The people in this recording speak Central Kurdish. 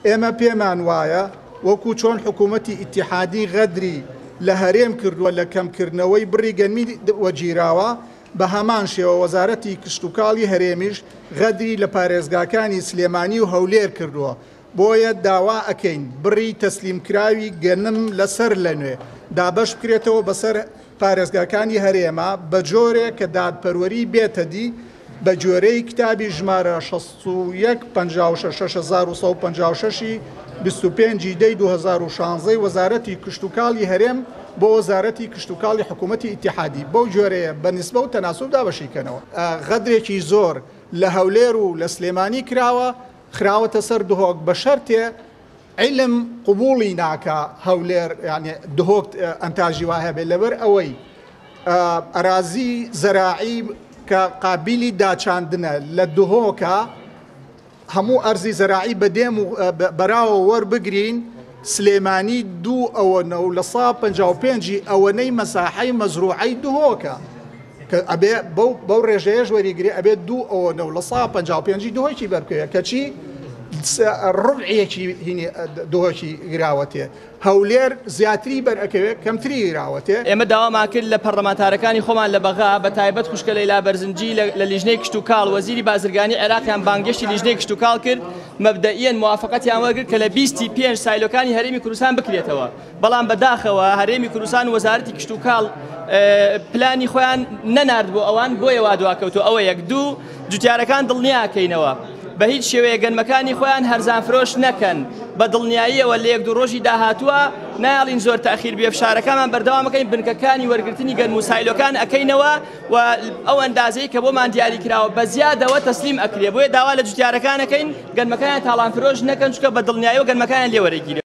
ئێمە پێمان وایە وەکو چۆن حکوومەتی ئیتیحادی غەدری لە هەرێم کردووە لە کەمکردنەوەی بڕی گەنمی وەجیراوە بە هەمان شێوە وەزارەتی کشتتوکاڵی هەرێمیش غەدری لە پارێزگاکانی سلێمانی و هەولێر کردووە بۆیە داوا ئەکەین بڕی تەسلیمکراوی گەنم لەسەر لەنوێ دابەش بکرێتەوە بەسەر پارێزگاکانی هەرێمە بە جۆرێک کە دادپەروەری بێتە دی بە جۆرەی کتابی ژمارە 656 25 دەی 2016 وەزارەتی کشتتوکاڵی هەرێم بۆ وەزارەتی کشتتوکاڵی حکوومەتی ئیتیحادی بەو جۆرەیە بە نسبە و تەناسوب دابەشیکەنەوە غەدرێکی زۆر لە هەولێر و لە سلێمانی کراوە خراوەتە سەر دهۆک بە شەرتێ علم قبوڵی ناکە هەولێر یعنی دهۆک ئەنتاژی وایە بێت لەبەر ئەوەی ئەرازی زەراعی کە قابلی داچاندنە لە دهۆکە هەموو ئەرزی زەراعی بەدێم و بەراوە وەربگرین سلێمانی 2 ئەوەنە و لە 155 ئەوەنەی مەساحەی مەزروعەی دهۆکە کە ئەبێ بەو ڕێژەیەش وەریگرێ ئەبێت 2 ئەوەنە و لە 155 دهۆکی بەرکەوە کەچی ڕوعیەکی دهۆکی گراوەتێ هەولێر زیاتری بەرەکەوێت کەمتری گراوەتێ. ئێمە داوامان کرد لە پەرلەمانتارەکانی خۆمان لە بەغا بە تایبەت خوشکە لەیلا بەرزنجی لە لیژنەی کشتتوکاڵ وەزیری بازرگانی عێراقیان بانگشتی لیژنەی کشتتوکاڵ کرد مەبدەئیەن موافقەتیان وەرگرت کە لە 25 سایلۆکانی هەرێمی کوردستان بکرێتەوە بەڵام بەداخەوە هەرێمی کوردستان و وەزارەتی کشتتوکاڵ پلانی خۆیان نەنارد بۆ ئەوان بۆیە وا دواکەوتو ئەوە 1 جوتیارەکان دڵنیاکەینەوە بە هیچ شێوەیە گەنمەکانی خۆیان هەرزان فرۆش نەکەن بە دڵنیاییەوە لە 1-2 ڕۆژی داهاتووە ناڵین زۆر تاخیر بێ فشارەکەمان بەردەوامەکەین بنکەکانی وەرگرتنی گەنم و سایلۆکان ئەەکەینەوە و ئەو ئەندازەی کە بۆمان دیاری کراوە بە زیادەوە تەسلیم ئەکرێ بۆیە داوا لە جوتیارەکانەکەین گەنمەکانیان تاڵان فرۆش نەکەن چکە بە دڵنیاییەوە گەنمەکانیان لێوەرەگیرێ.